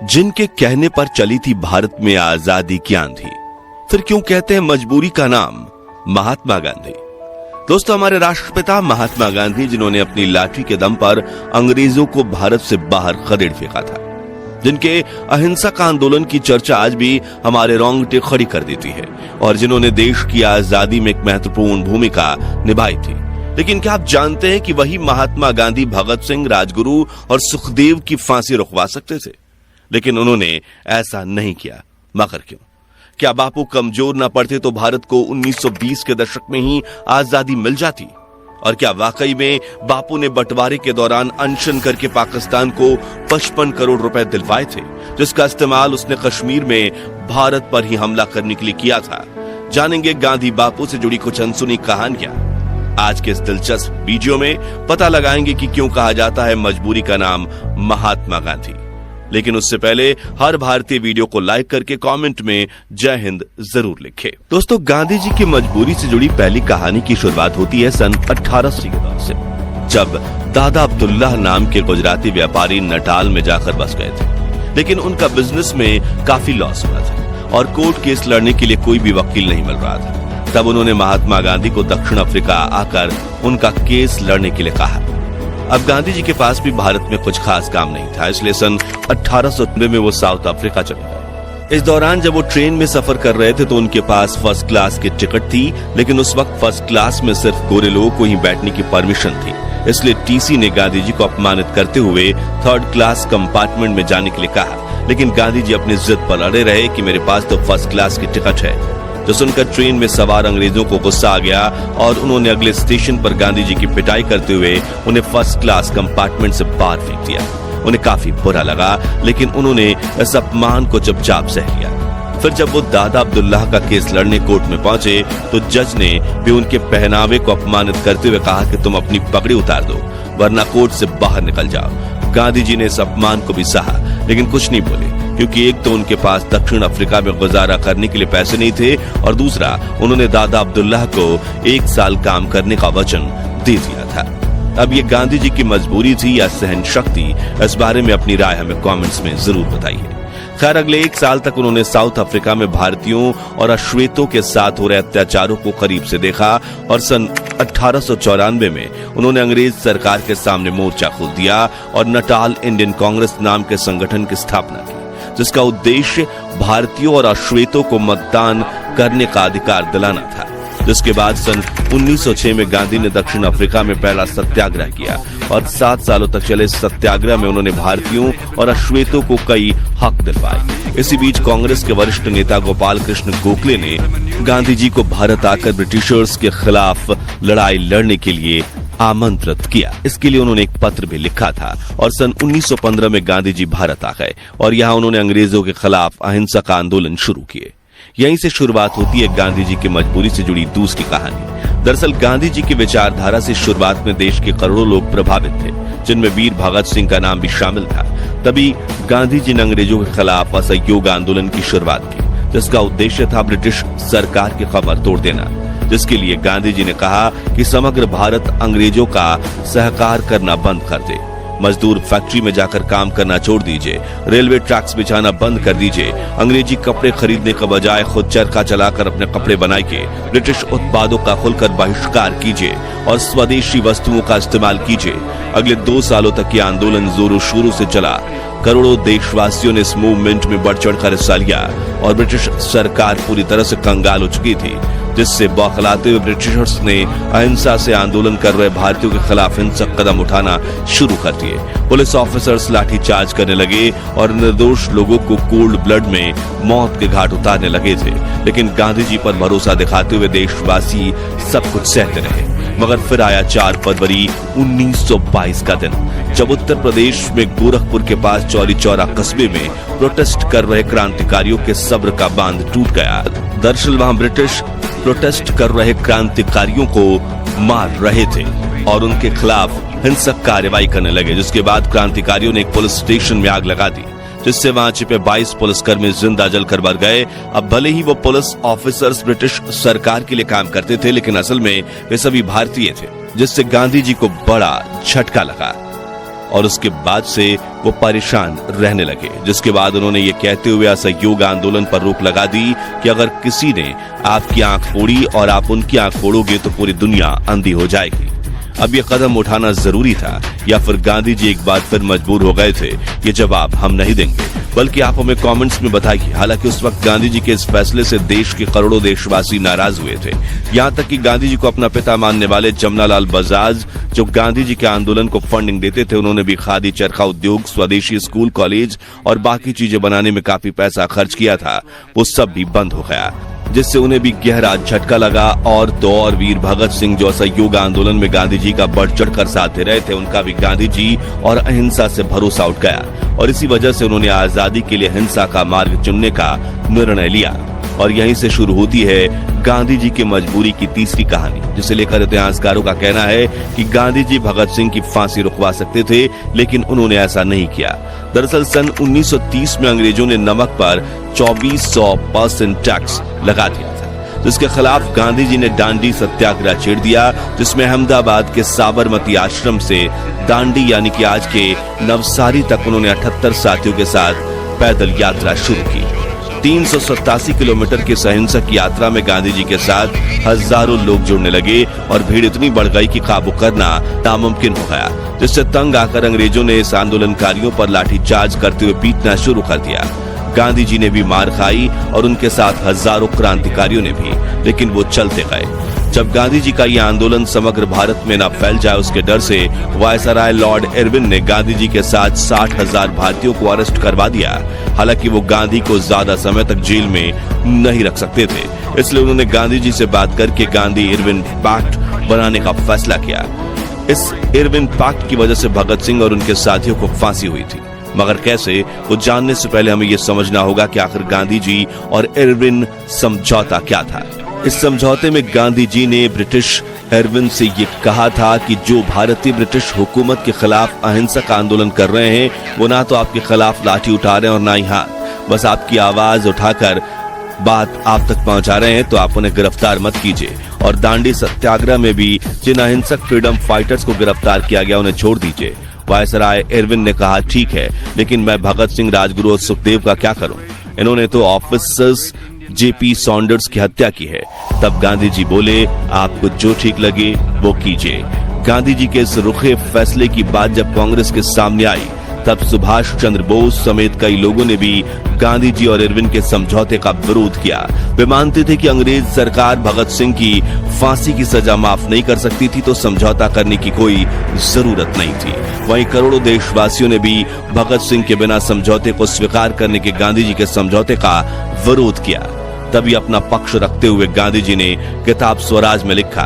जिनके कहने पर चली थी भारत में आजादी की आंधी, फिर क्यों कहते हैं मजबूरी का नाम महात्मा गांधी। दोस्तों, हमारे राष्ट्रपिता महात्मा गांधी, जिन्होंने अपनी लाठी के दम पर अंग्रेजों को भारत से बाहर खदेड़ फेंका था, जिनके अहिंसक आंदोलन की चर्चा आज भी हमारे रोंगटे खड़ी कर देती है, और जिन्होंने देश की आजादी में एक महत्वपूर्ण भूमिका निभाई थी। लेकिन क्या आप जानते हैं कि वही महात्मा गांधी भगत सिंह, राजगुरु और सुखदेव की फांसी रुकवा सकते थे, लेकिन उन्होंने ऐसा नहीं किया। मगर क्यों? क्या बापू कमजोर न पड़ते तो भारत को 1920 के दशक में ही आजादी मिल जाती? और क्या वाकई में बापू ने बंटवारे के दौरान अनशन करके पाकिस्तान को 55 करोड़ रुपए दिलवाए थे, जिसका इस्तेमाल उसने कश्मीर में भारत पर ही हमला करने के लिए किया था? जानेंगे गांधी बापू से जुड़ी कुछ अनसुनी कहानियां। आज के इस दिलचस्प वीडियो में पता लगाएंगे कि क्यों कहा जाता है मजबूरी का नाम महात्मा गांधी। लेकिन उससे पहले हर भारतीय वीडियो को लाइक करके कमेंट में जय हिंद जरूर लिखें। दोस्तों, गांधी जी की मजबूरी से जुड़ी पहली कहानी की शुरुआत होती है सन 1880 के दौर से, जब दादा अब्दुल्लाह नाम के गुजराती व्यापारी नटाल में जाकर बस गए थे। लेकिन उनका बिजनेस में काफी लॉस हुआ था और कोर्ट केस लड़ने के लिए कोई भी वकील नहीं मिल रहा था। तब उन्होंने महात्मा गांधी को दक्षिण अफ्रीका आकर उनका केस लड़ने के लिए कहा। अब गांधी जी के पास भी भारत में कुछ खास काम नहीं था, इसलिए सन 1890 में वो साउथ अफ्रीका चले गए। इस दौरान जब वो ट्रेन में सफर कर रहे थे तो उनके पास फर्स्ट क्लास की टिकट थी, लेकिन उस वक्त फर्स्ट क्लास में सिर्फ गोरे लोगों को ही बैठने की परमिशन थी। इसलिए टीसी ने गांधी जी को अपमानित करते हुए थर्ड क्लास कंपार्टमेंट में जाने के लिए कहा। लेकिन गांधी जी अपनी जिद पर अड़े रहे कि मेरे पास तो फर्स्ट क्लास की टिकट है। जो सुनकर ट्रेन में सवार अंग्रेजों को गुस्सा आ गया और उन्होंने अगले स्टेशन पर गांधी जी की पिटाई करते हुए उन्हें फर्स्ट क्लास कंपार्टमेंट से बाहर फेंक दिया। उन्हें काफी बुरा लगा, लेकिन उन्होंने इस अपमान को चुपचाप सह लिया। फिर जब वो दादा अब्दुल्लाह का केस लड़ने कोर्ट में पहुंचे तो जज ने भी उनके पहनावे को अपमानित करते हुए कहा कि तुम अपनी पगड़ी उतार दो, वरना कोर्ट से बाहर निकल जाओ। गांधी जी ने इस अपमान को भी सहा, लेकिन कुछ नहीं बोले, क्योंकि एक तो उनके पास दक्षिण अफ्रीका में गुजारा करने के लिए पैसे नहीं थे, और दूसरा उन्होंने दादा अब्दुल्लाह को 1 साल काम करने का वचन दे दिया था। अब ये गांधी जी की मजबूरी थी या सहन शक्ति, इस बारे में अपनी राय हमें कमेंट्स में जरूर बताइए। खैर, अगले 1 साल तक उन्होंने साउथ अफ्रीका में भारतीयों और अश्वेतों के साथ हो रहे अत्याचारों को करीब से देखा, और सन 1894 में उन्होंने अंग्रेज सरकार के सामने मोर्चा खोल दिया और नटाल इंडियन कांग्रेस नाम के संगठन की स्थापना की, जिसका उद्देश्य भारतीयों और अश्वेतों को मतदान करने का अधिकार दिलाना था। जिसके बाद सन 1906 में गांधी ने दक्षिण अफ्रीका में पहला सत्याग्रह किया, और 7 सालों तक चले सत्याग्रह में उन्होंने भारतीयों और अश्वेतों को कई हक दिलवाए। इसी बीच कांग्रेस के वरिष्ठ नेता गोपाल कृष्ण गोखले ने गांधी जी को भारत आकर ब्रिटिशर्स के खिलाफ लड़ाई लड़ने के लिए आमंत्रित किया। इसके लिए उन्होंने एक पत्र भी लिखा था, और सन 1915 में गांधी जी भारत आ गए और यहाँ उन्होंने अंग्रेजों के खिलाफ अहिंसक आंदोलन शुरू किए। यहीं से शुरुआत होती है गांधी जी की मजबूरी से जुड़ी दूसरी कहानी। दरअसल गांधी जी की विचारधारा से शुरुआत में देश के करोड़ों लोग प्रभावित थे, जिनमें वीर भगत सिंह का नाम भी शामिल था। तभी गांधी जी ने अंग्रेजों के खिलाफ असहयोग आंदोलन की शुरुआत की, जिसका उद्देश्य था ब्रिटिश सरकार की कमर तोड़ देना। जिसके लिए गांधी जी ने कहा कि समग्र भारत अंग्रेजों का सहकार करना बंद कर दे, मजदूर फैक्ट्री में जाकर काम करना छोड़ दीजिए, रेलवे ट्रैक्स बिछाना बंद कर दीजिए, अंग्रेजी कपड़े खरीदने का बजाय खुद चरखा चलाकर अपने कपड़े बनाइए, ब्रिटिश उत्पादों का खुलकर बहिष्कार कीजिए और स्वदेशी वस्तुओं का इस्तेमाल कीजिए। अगले 2 सालों तक ये आंदोलन जोरों शोरों से चला। करोड़ों देशवासियों ने इस मूवमेंट में बढ़ चढ़कर हिस्सा लिया, और ब्रिटिश सरकार पूरी तरह से कंगाल हो चुकी थी, जिससे बौखलाते हुए ब्रिटिशर्स ने अहिंसा से आंदोलन कर रहे भारतीयों के खिलाफ हिंसक कदम उठाना शुरू कर दिए। पुलिस ऑफिसर्स लाठीचार्ज करने लगे और निर्दोष लोगों को कोल्ड ब्लड में मौत के घाट उतारने लगे थे। लेकिन गांधी जी पर भरोसा दिखाते हुए देशवासी सब कुछ सहते रहे। मगर फिर आया 4 फरवरी 1922 का दिन, जब उत्तर प्रदेश में गोरखपुर के पास चौरी चौरा कस्बे में प्रोटेस्ट कर रहे क्रांतिकारियों के सब्र का बांध टूट गया। दरअसल वहां ब्रिटिश प्रोटेस्ट कर रहे क्रांतिकारियों को मार रहे थे और उनके खिलाफ हिंसक कार्रवाई करने लगे, जिसके बाद क्रांतिकारियों ने एक पुलिस स्टेशन में आग लगा दी, जिससे वहां छिपे 22 पुलिसकर्मी जिंदा जलकर मर गए। अब भले ही वो पुलिस ऑफिसर्स ब्रिटिश सरकार के लिए काम करते थे, लेकिन असल में वे सभी भारतीय थे, जिससे गांधी जी को बड़ा झटका लगा और उसके बाद से वो परेशान रहने लगे, जिसके बाद उन्होंने ये कहते हुए असहयोग आंदोलन पर रोक लगा दी कि अगर किसी ने आपकी आंख फोड़ी और आप उनकी आंख फोड़ोगे तो पूरी दुनिया अंधी हो जाएगी। अब ये कदम उठाना जरूरी था या फिर गांधी जी एक बार फिर मजबूर हो गए थे? ये जवाब हम नहीं देंगे, बल्कि आप हमें कमेंट्स में बताइए। हालांकि उस वक्त गांधी जी के इस फैसले से देश के करोड़ों देशवासी नाराज हुए थे। यहाँ तक कि गांधी जी को अपना पिता मानने वाले जमनालाल बजाज, जो गांधी जी के आंदोलन को फंडिंग देते थे, उन्होंने भी खादी, चरखा उद्योग, स्वदेशी स्कूल, कॉलेज और बाकी चीजें बनाने में काफी पैसा खर्च किया था। वो सब भी बंद हो गया, जिससे उन्हें भी गहरा झटका लगा। और तो और वीर भगत सिंह, जो असहयोग आंदोलन में गांधी जी का बढ़ चढ़कर साथ दे रहे थे, उनका भी गांधी जी और अहिंसा से भरोसा उठ गया और इसी वजह से उन्होंने आजादी के लिए हिंसा का मार्ग चुनने का निर्णय लिया। और यहीं से शुरू होती है गांधी जी की मजबूरी की तीसरी कहानी, जिसे लेकर इतिहासकारों का कहना है कि गांधी जी भगत सिंह की फांसी रुकवा सकते थे, लेकिन उन्होंने ऐसा नहीं किया। दरअसल सन 1930 में अंग्रेजों ने नमक पर 2400% टैक्स लगा दिया था, जिसके खिलाफ गांधी जी ने दांडी सत्याग्रह छेड़ दिया, जिसमें अहमदाबाद के साबरमती आश्रम से दांडी यानी कि आज के नवसारी तक उन्होंने 78 साथियों के साथ पैदल यात्रा शुरू की। 387 किलोमीटर की अहिंसक यात्रा में गांधी जी के साथ हजारों लोग जुड़ने लगे और भीड़ इतनी बढ़ गई कि काबू करना नामुमकिन हो गया, जिससे तंग आकर अंग्रेजों ने इस आंदोलनकारियों पर लाठीचार्ज करते हुए पीटना शुरू कर दिया। गांधी जी ने भी मार खाई और उनके साथ हजारों क्रांतिकारियों ने भी, लेकिन वो चलते गए। जब गांधी जी का यह आंदोलन समग्र भारत में न फैल जाए, उसके डर से वायसराय लॉर्ड इरविन ने गांधी जी के साथ 60,000 भारतीयों को अरेस्ट करवा दिया। हालांकि वो गांधी को ज्यादा समय तक जेल में नहीं रख सकते थे, इसलिए उन्होंने गांधी जी से बात करके गांधी इरविन पैक्ट बनाने का फैसला किया। इस इरविन पैक्ट की वजह से भगत सिंह और उनके साथियों को फांसी हुई थी, मगर कैसे, वो जानने से पहले हमें यह समझना होगा कि आखिर गांधी जी और इरविन समझौता क्या था। इस समझौते में गांधी जी ने ब्रिटिश इरविन से ये कहा था कि जो भारतीय ब्रिटिश हुकूमत के खिलाफ अहिंसक आंदोलन कर रहे हैं, वो ना तो आपके खिलाफ लाठी उठा रहे हैं और ना ही हाथ, बस आपकी आवाज उठाकर बात आप तक पहुंचा रहे हैं, तो आप उन्हें गिरफ्तार मत कीजिए। और दांडी सत्याग्रह में भी जिन अहिंसक फ्रीडम फाइटर्स को गिरफ्तार किया गया, उन्हें छोड़ दीजिए। वायसराय इरविन ने कहा, ठीक है, लेकिन मैं भगत सिंह, राजगुरु और सुखदेव का क्या करूं? इन्होंने तो ऑफिसर्स जेपी सॉन्डर्स की हत्या की है। तब गांधी जी बोले, आपको जो ठीक लगे वो कीजिए। गांधी जी के इस रुखे फैसले की बात जब कांग्रेस के सामने आई, तब सुभाष चंद्र बोस समेत कई लोगों ने भी गांधी जी और इरविन के समझौते का विरोध किया। वे मानते थे कि अंग्रेज सरकार भगत सिंह की फांसी की सजा माफ नहीं कर सकती थी, तो समझौता करने की कोई जरूरत नहीं थी। वहीं करोड़ों देशवासियों ने भी भगत सिंह के बिना समझौते को स्वीकार करने के गांधी जी के समझौते का विरोध किया। तभी अपना पक्ष रखते हुए गांधी जी ने किताब स्वराज में लिखा,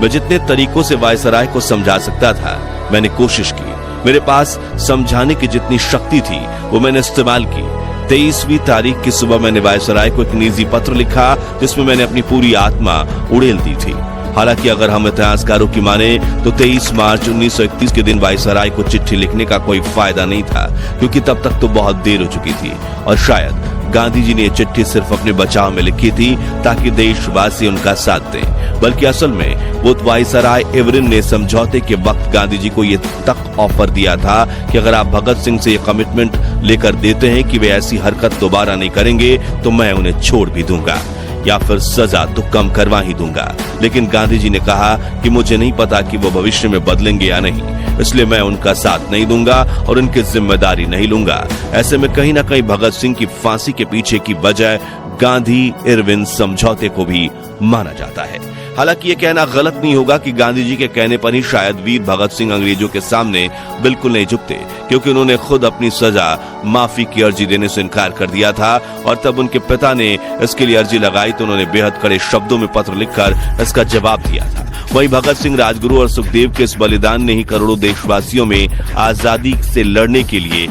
मैं जितने तरीकों से वायसराय को समझा सकता था, मैंने कोशिश की। मेरे पास समझाने की जितनी शक्ति थी, वो मैंने इस्तेमाल की। 23वीं तारीख की सुबह मैंने वायसराय को एक निजी पत्र लिखा, जिसमें मैंने अपनी पूरी आत्मा उड़ेल दी थी। हालांकि अगर हम इतिहासकारों की माने तो 23 मार्च 1931 के दिन वायसराय को चिट्ठी लिखने का कोई फायदा नहीं था, क्योंकि तब तक तो बहुत देर हो चुकी थी और शायद गांधी जी ने ये चिट्ठी सिर्फ अपने बचाव में लिखी थी ताकि देशवासी उनका साथ दें, बल्कि असल में वो वायसराय इरविन ने समझौते के वक्त गांधी जी को ये तक ऑफर दिया था कि अगर आप भगत सिंह से ये कमिटमेंट लेकर देते हैं कि वे ऐसी हरकत दोबारा नहीं करेंगे, तो मैं उन्हें छोड़ भी दूंगा या फिर सजा तो कम करवा ही दूंगा। लेकिन गांधी जी ने कहा कि मुझे नहीं पता कि वो भविष्य में बदलेंगे या नहीं, इसलिए मैं उनका साथ नहीं दूंगा और उनकी जिम्मेदारी नहीं लूंगा। ऐसे में कहीं ना कहीं भगत सिंह की फांसी के पीछे की वजह गांधी इरविन समझौते को भी माना जाता है। हालांकि ये कहना गलत नहीं होगा कि गांधी जी के कहने पर ही शायद वीर भगत सिंह अंग्रेजों के सामने बिल्कुल नहीं झुकते, क्योंकि उन्होंने खुद अपनी सजा माफी की अर्जी देने से इनकार कर दिया था और तब उनके पिता ने इसके लिए अर्जी लगाई तो उन्होंने बेहद कड़े शब्दों में पत्र लिखकर इसका जवाब दिया था। वहीं भगत सिंह, राजगुरु और सुखदेव के इस बलिदान ने ही करोड़ों देशवासियों में आजादी से लड़ने के लिए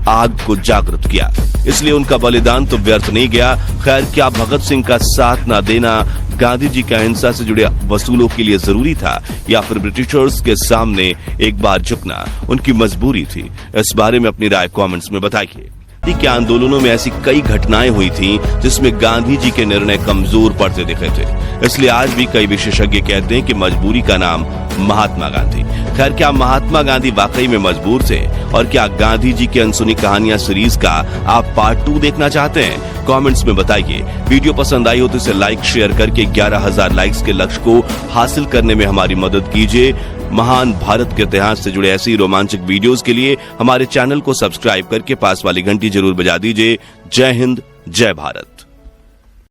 आग को जागृत किया, इसलिए उनका बलिदान तो व्यर्थ नहीं गया। खैर, क्या भगत सिंह का साथ न देना गांधी जी के अहिंसा से जुड़े वसूलों के लिए जरूरी था, या फिर ब्रिटिशर्स के सामने एक बार झुकना उनकी मजबूरी थी? इस बारे में अपनी राय कमेंट्स में बताइए। के आंदोलनों में ऐसी कई घटनाएं हुई थी जिसमें गांधी जी के निर्णय कमजोर पड़ते दिखे थे, इसलिए आज भी कई विशेषज्ञ कहते हैं कि मजबूरी का नाम महात्मा गांधी। खैर, क्या महात्मा गांधी वाकई में मजबूर थे और क्या गांधी जी की अनसुनी कहानियां सीरीज का आप पार्ट 2 देखना चाहते हैं? कमेंट्स में बताइए। वीडियो पसंद आई हो तो इसे लाइक शेयर करके 11,000 लाइक्स के लक्ष्य को हासिल करने में हमारी मदद कीजिए। महान भारत के इतिहास से जुड़े ऐसी रोमांचक वीडियोस के लिए हमारे चैनल को सब्सक्राइब करके पास वाली घंटी जरूर बजा दीजिए। जय हिंद, जय भारत।